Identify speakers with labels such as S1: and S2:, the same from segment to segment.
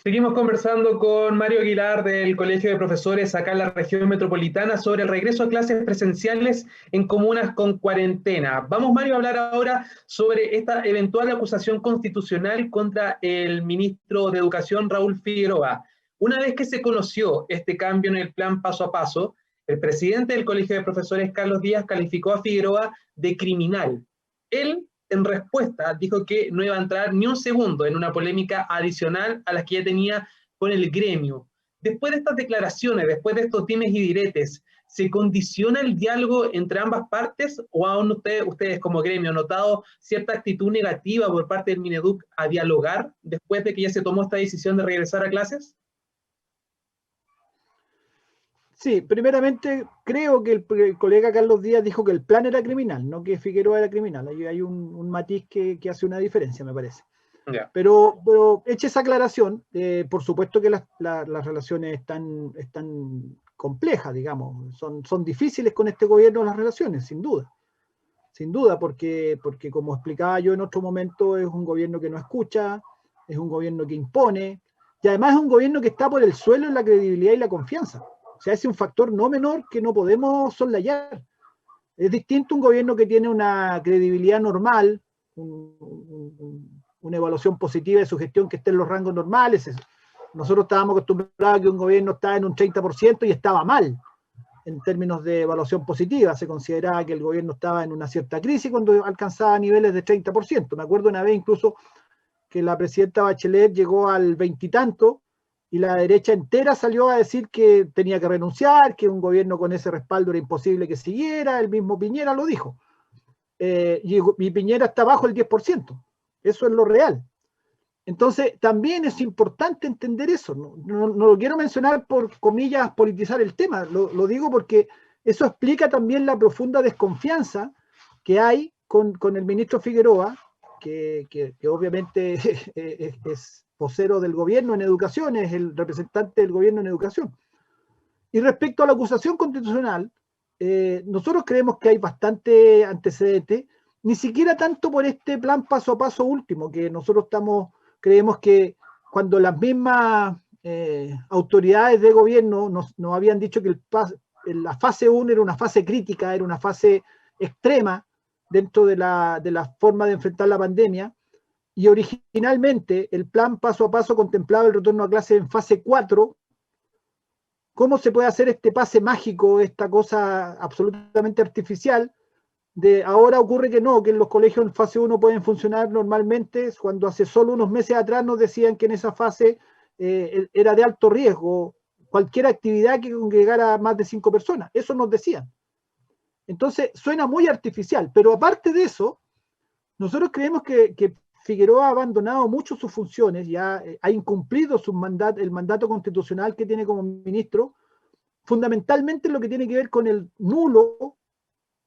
S1: Seguimos conversando con Mario Aguilar del Colegio de Profesores acá en la región metropolitana sobre el regreso a clases presenciales en comunas con cuarentena. Vamos, Mario, a hablar ahora sobre esta eventual acusación constitucional contra el ministro de Educación, Raúl Figueroa. Una vez que se conoció este cambio en el plan paso a paso, el presidente del Colegio de Profesores, Carlos Díaz, calificó a Figueroa de criminal. Él, en respuesta, dijo que no iba a entrar ni un segundo en una polémica adicional a las que ya tenía con el gremio. Después de estas declaraciones, después de estos dimes y diretes, ¿se condiciona el diálogo entre ambas partes o aún ustedes como gremio han notado cierta actitud negativa por parte del Mineduc a dialogar después de que ya se tomó esta decisión de regresar a clases?
S2: Sí, primeramente creo que el colega Carlos Díaz dijo que el plan era criminal, no que Figueroa era criminal. Ahí hay un matiz que hace una diferencia, me parece.
S1: Yeah.
S2: Pero hecha esa aclaración, por supuesto que las relaciones están complejas, digamos. Son difíciles con este gobierno las relaciones, sin duda. Sin duda, porque como explicaba yo en otro momento, es un gobierno que no escucha, es un gobierno que impone, y además es un gobierno que está por el suelo en la credibilidad y la confianza. O sea, es un factor no menor que no podemos soslayar. Es distinto un gobierno que tiene una credibilidad normal, una evaluación positiva de su gestión que esté en los rangos normales. Nosotros estábamos acostumbrados a que un gobierno estaba en un 30% y estaba mal en términos de evaluación positiva. Se consideraba que el gobierno estaba en una cierta crisis cuando alcanzaba niveles de 30%. Me acuerdo una vez incluso que la presidenta Bachelet llegó al 20 y tanto, y la derecha entera salió a decir que tenía que renunciar, que un gobierno con ese respaldo era imposible que siguiera. El mismo Piñera lo dijo. Y Piñera está bajo el 10%. Eso es lo real. Entonces, también es importante entender eso. No lo quiero mencionar por comillas politizar el tema. Lo digo porque eso explica también la profunda desconfianza que hay con el ministro Figueroa, que obviamente es vocero del gobierno en educación, es el representante del gobierno en educación. Y respecto a la acusación constitucional, nosotros creemos que hay bastante antecedente, ni siquiera tanto por este plan paso a paso último, que nosotros creemos que cuando las mismas autoridades de gobierno nos habían dicho que la fase 1 era una fase crítica, era una fase extrema dentro de la forma de enfrentar la pandemia, y originalmente el plan paso a paso contemplaba el retorno a clase en fase 4. ¿Cómo se puede hacer este pase mágico, esta cosa absolutamente artificial? Ahora ocurre que no, que en los colegios en fase 1 pueden funcionar normalmente, cuando hace solo unos meses atrás nos decían que en esa fase era de alto riesgo cualquier actividad que congregara a más de 5 personas. Eso nos decían. Entonces suena muy artificial, pero aparte de eso, nosotros creemos que Figueroa ha abandonado mucho sus funciones, ya ha incumplido el mandato constitucional que tiene como ministro, fundamentalmente en lo que tiene que ver con el nulo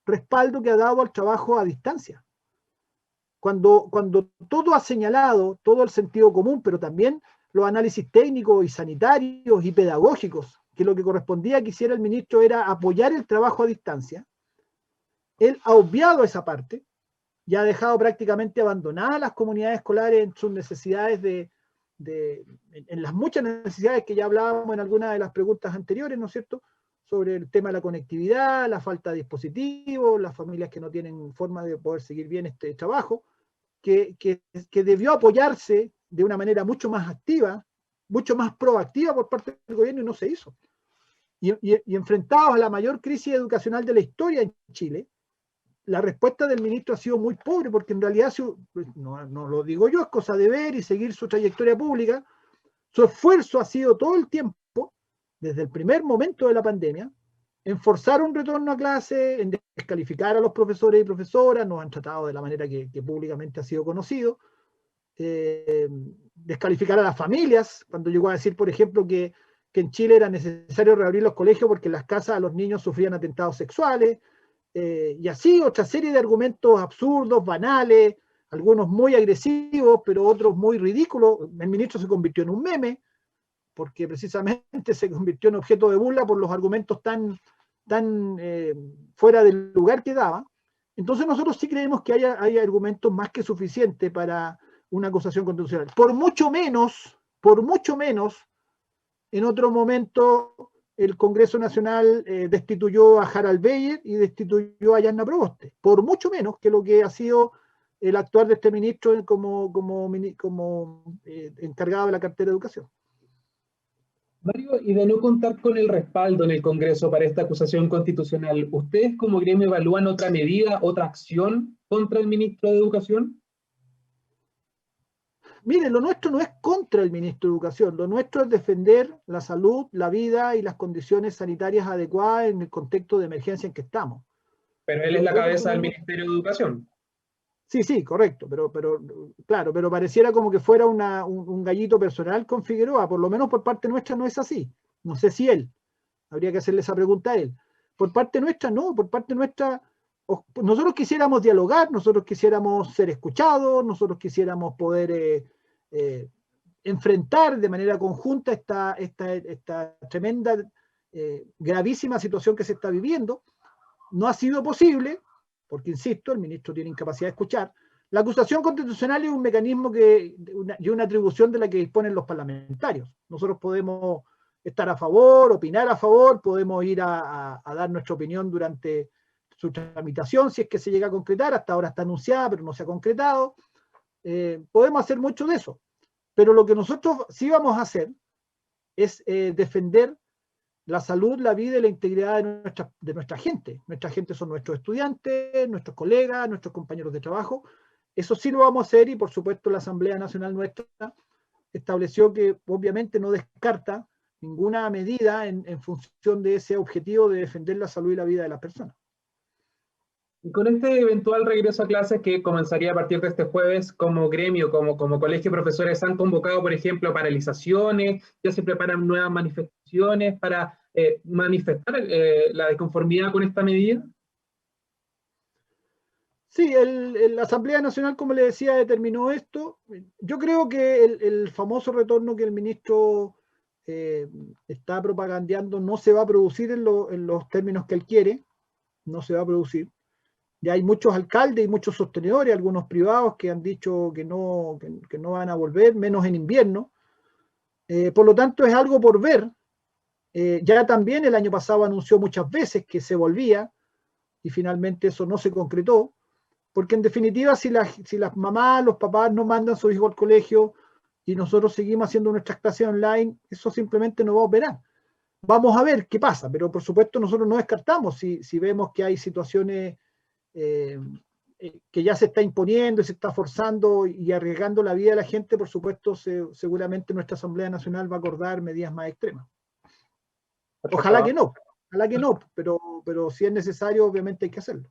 S2: respaldo que ha dado al trabajo a distancia. Cuando todo ha señalado, todo el sentido común, pero también los análisis técnicos y sanitarios y pedagógicos, que lo que correspondía que hiciera el ministro era apoyar el trabajo a distancia, él ha obviado esa parte y ha dejado prácticamente abandonadas las comunidades escolares en sus necesidades en las muchas necesidades que ya hablábamos en algunas de las preguntas anteriores, ¿no es cierto?, sobre el tema de la conectividad, la falta de dispositivos, las familias que no tienen forma de poder seguir bien este trabajo, que debió apoyarse de una manera mucho más activa, mucho más proactiva por parte del gobierno, y no se hizo. Y enfrentados a la mayor crisis educacional de la historia en Chile, la respuesta del ministro ha sido muy pobre, porque en realidad, no lo digo yo, es cosa de ver y seguir su trayectoria pública. Su esfuerzo ha sido todo el tiempo, desde el primer momento de la pandemia, en forzar un retorno a clase, en descalificar a los profesores y profesoras. Nos han tratado de la manera que públicamente ha sido conocido, descalificar a las familias, cuando llegó a decir, por ejemplo, que en Chile era necesario reabrir los colegios porque en las casas a los niños sufrían atentados sexuales, y así otra serie de argumentos absurdos, banales, algunos muy agresivos, pero otros muy ridículos. El ministro se convirtió en un meme, porque precisamente se convirtió en objeto de burla por los argumentos tan fuera del lugar que daba. Entonces nosotros sí creemos que hay argumentos más que suficientes para una acusación constitucional. Por mucho menos Por mucho menos, en otro momento, el Congreso Nacional destituyó a Harald Beyer y destituyó a Yanna Proboste, por mucho menos que lo que ha sido el actuar de este ministro como encargado de la cartera de Educación.
S1: Mario, y de no contar con el respaldo en el Congreso para esta acusación constitucional, ¿ustedes como gremio evalúan otra medida, otra acción contra el ministro de Educación?
S2: Mire, lo nuestro no es contra el ministro de Educación, lo nuestro es defender la salud, la vida y las condiciones sanitarias adecuadas en el contexto de emergencia en que estamos.
S1: Pero él es la cabeza del Ministerio de Educación.
S2: Sí, sí, correcto, pero claro, pero pareciera como que fuera un gallito personal con Figueroa, por lo menos por parte nuestra no es así. No sé si él, habría que hacerle esa pregunta a él. Por parte nuestra no, por parte nuestra, nosotros quisiéramos dialogar, nosotros quisiéramos ser escuchados, nosotros quisiéramos poder enfrentar de manera conjunta esta tremenda, gravísima situación que se está viviendo. No ha sido posible, porque, insisto, el ministro tiene incapacidad de escuchar. La acusación constitucional es un mecanismo y una atribución de la que disponen los parlamentarios. Nosotros podemos estar a favor, opinar a favor, podemos ir a dar nuestra opinión durante su tramitación, si es que se llega a concretar. Hasta ahora está anunciada, pero no se ha concretado. Podemos hacer mucho de eso. Pero lo que nosotros sí vamos a hacer es defender la salud, la vida y la integridad de nuestra gente. Nuestra gente son nuestros estudiantes, nuestros colegas, nuestros compañeros de trabajo. Eso sí lo vamos a hacer y, por supuesto, la Asamblea Nacional nuestra estableció que obviamente no descarta ninguna medida en función de ese objetivo de defender la salud y la vida de las personas.
S1: Y con este eventual regreso a clases que comenzaría a partir de este jueves, como gremio, como colegio de profesores, ¿han convocado, por ejemplo, paralizaciones? ¿Ya se preparan nuevas manifestaciones para manifestar la desconformidad con esta medida?
S2: Sí, la Asamblea Nacional, como le decía, determinó esto. Yo creo que el famoso retorno que el ministro está propagandeando no se va a producir en los términos que él quiere, no se va a producir. Ya hay muchos alcaldes y muchos sostenedores, algunos privados, que han dicho que no van a volver, menos en invierno. Por lo tanto, es algo por ver. Ya también el año pasado anunció muchas veces que se volvía y finalmente eso no se concretó, porque en definitiva si las mamás, los papás no mandan a sus hijos al colegio y nosotros seguimos haciendo nuestras clases online, eso simplemente no va a operar. Vamos a ver qué pasa, pero por supuesto nosotros no descartamos si vemos que hay situaciones que ya se está imponiendo y se está forzando y arriesgando la vida de la gente. Por supuesto, seguramente nuestra Asamblea Nacional va a acordar medidas más extremas. Ojalá que no, pero si es necesario, obviamente hay que hacerlo.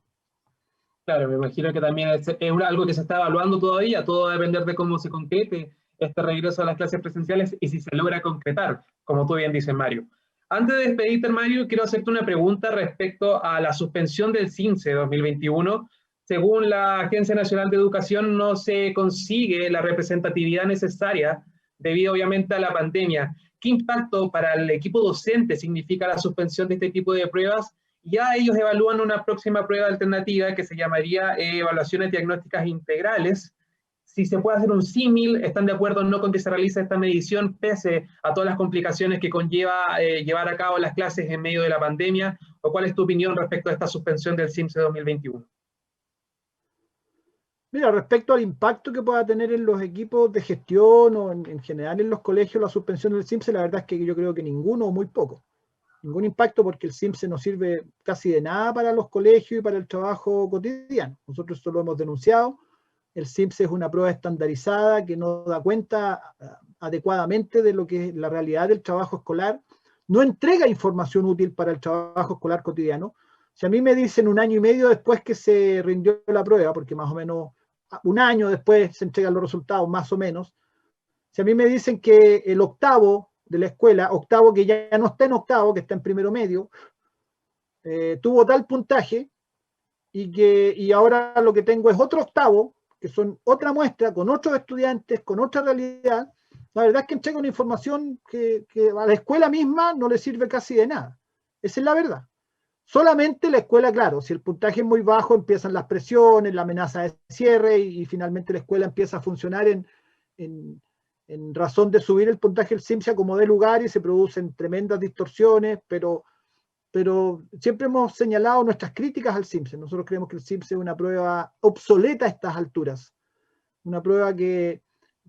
S1: Claro, me imagino que también es algo que se está evaluando todavía, todo va a depender de cómo se concrete este regreso a las clases presenciales y si se logra concretar, como tú bien dices, Mario. Antes de despedirte, Mario, quiero hacerte una pregunta respecto a la suspensión del CIMSE 2021. Según la Agencia Nacional de Educación, no se consigue la representatividad necesaria debido, obviamente, a la pandemia. ¿Qué impacto para el equipo docente significa la suspensión de este tipo de pruebas? Ya ellos evalúan una próxima prueba alternativa que se llamaría evaluaciones diagnósticas integrales. Si se puede hacer un símil, ¿están de acuerdo o no con que se realice esta medición pese a todas las complicaciones que conlleva llevar a cabo las clases en medio de la pandemia? ¿O cuál es tu opinión respecto a esta suspensión del CIMSE 2021?
S2: Mira, respecto al impacto que pueda tener en los equipos de gestión o en general en los colegios la suspensión del CIMSE, la verdad es que yo creo que ninguno o muy poco. Ningún impacto, porque el CIMSE no sirve casi de nada para los colegios y para el trabajo cotidiano. Nosotros esto lo hemos denunciado. El CIMSE es una prueba estandarizada que no da cuenta adecuadamente de lo que es la realidad del trabajo escolar. No entrega información útil para el trabajo escolar cotidiano. Si a mí me dicen un año y medio después que se rindió la prueba, porque más o menos un año después se entregan los resultados, más o menos. Si a mí me dicen que el octavo de la escuela, octavo que ya no está en octavo, que está en primero medio, tuvo tal puntaje y ahora lo que tengo es otro octavo, que son otra muestra, con otros estudiantes, con otra realidad, la verdad es que entrega una información que a la escuela misma no le sirve casi de nada. Esa es la verdad. Solamente la escuela, claro, si el puntaje es muy bajo, empiezan las presiones, la amenaza de cierre y finalmente la escuela empieza a funcionar en razón de subir el puntaje del CIMSE como de lugar y se producen tremendas distorsiones, pero siempre hemos señalado nuestras críticas al CIMSE. Nosotros creemos que el CIMSE es una prueba obsoleta a estas alturas, una prueba que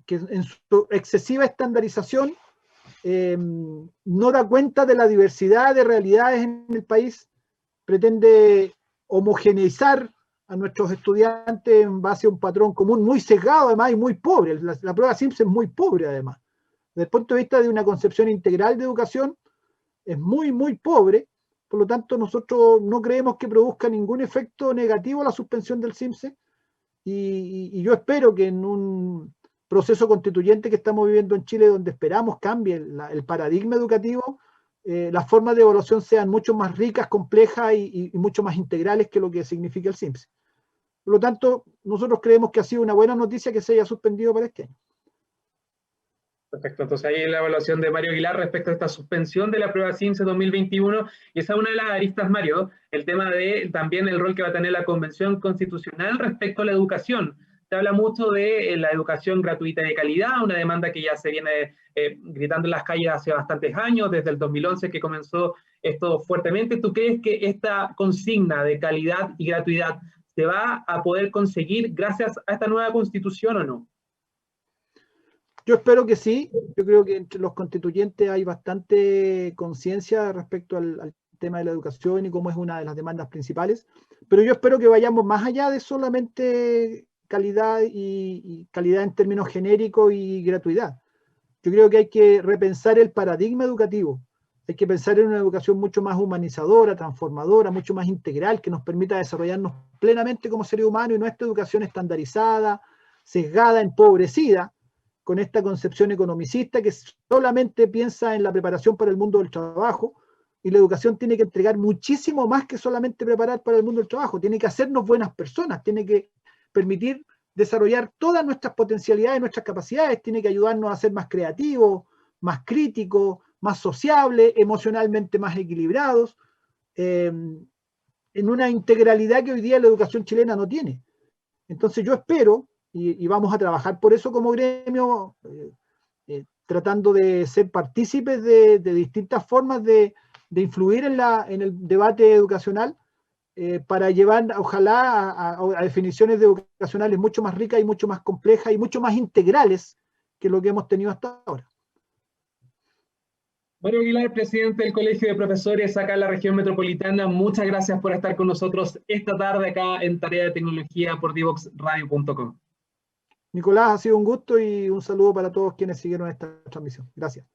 S2: en su excesiva estandarización no da cuenta de la diversidad de realidades en el país, pretende homogeneizar a nuestros estudiantes en base a un patrón común muy sesgado además y muy pobre. La prueba CIMSE es muy pobre además. Desde el punto de vista de una concepción integral de educación, es muy, muy pobre. Por lo tanto, nosotros no creemos que produzca ningún efecto negativo la suspensión del CIMSE y yo espero que en un proceso constituyente que estamos viviendo en Chile, donde esperamos cambie el paradigma educativo, las formas de evaluación sean mucho más ricas, complejas y mucho más integrales que lo que significa el CIMSE. Por lo tanto, nosotros creemos que ha sido una buena noticia que se haya suspendido para este año.
S1: Perfecto, entonces ahí la evaluación de Mario Aguilar respecto a esta suspensión de la prueba CIMSE 2021, y esa es una de las aristas, Mario, el tema de también el rol que va a tener la Convención Constitucional respecto a la educación. Se habla mucho de la educación gratuita y de calidad, una demanda que ya se viene gritando en las calles hace bastantes años, desde el 2011 que comenzó esto fuertemente. ¿Tú crees que esta consigna de calidad y gratuidad se va a poder conseguir gracias a esta nueva Constitución o no?
S2: Yo espero que sí. Yo creo que entre los constituyentes hay bastante conciencia respecto al tema de la educación y cómo es una de las demandas principales, pero yo espero que vayamos más allá de solamente calidad y calidad en términos genéricos y gratuidad. Yo creo que hay que repensar el paradigma educativo. Hay que pensar en una educación mucho más humanizadora, transformadora, mucho más integral, que nos permita desarrollarnos plenamente como seres humanos y no esta educación estandarizada, sesgada, empobrecida, con esta concepción economicista que solamente piensa en la preparación para el mundo del trabajo, y la educación tiene que entregar muchísimo más que solamente preparar para el mundo del trabajo, tiene que hacernos buenas personas, tiene que permitir desarrollar todas nuestras potencialidades, nuestras capacidades, tiene que ayudarnos a ser más creativos, más críticos, más sociables, emocionalmente más equilibrados, en una integralidad que hoy día la educación chilena no tiene. Entonces yo espero, y vamos a trabajar por eso como gremio, tratando de ser partícipes de distintas formas de influir en el debate educacional, para llevar, ojalá, a definiciones educacionales mucho más ricas y mucho más complejas y mucho más integrales que lo que hemos tenido hasta ahora.
S1: Mario Aguilar, presidente del Colegio de Profesores acá en la región metropolitana, muchas gracias por estar con nosotros esta tarde acá en Tarea de Tecnología por divoxradio.com.
S2: Nicolás, ha sido un gusto y un saludo para todos quienes siguieron esta transmisión. Gracias.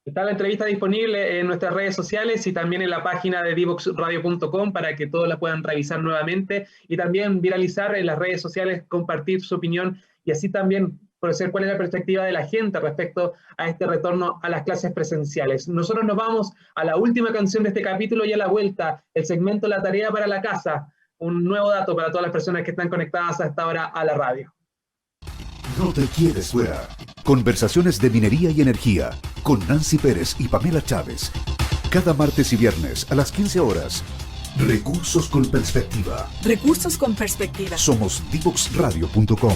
S1: Está la entrevista disponible en nuestras redes sociales y también en la página de divoxradio.com para que todos la puedan revisar nuevamente y también viralizar en las redes sociales, compartir su opinión y así también conocer cuál es la perspectiva de la gente respecto a este retorno a las clases presenciales. Nosotros nos vamos a la última canción de este capítulo y a la vuelta, el segmento La Tarea para la Casa, un nuevo dato para todas las personas que están conectadas hasta ahora a la radio.
S3: No te quedes fuera. Conversaciones de minería y energía con Nancy Pérez y Pamela Chávez. Cada martes y viernes a las 15 horas. Recursos con perspectiva.
S4: Recursos con perspectiva.
S3: Somos divoxradio.com.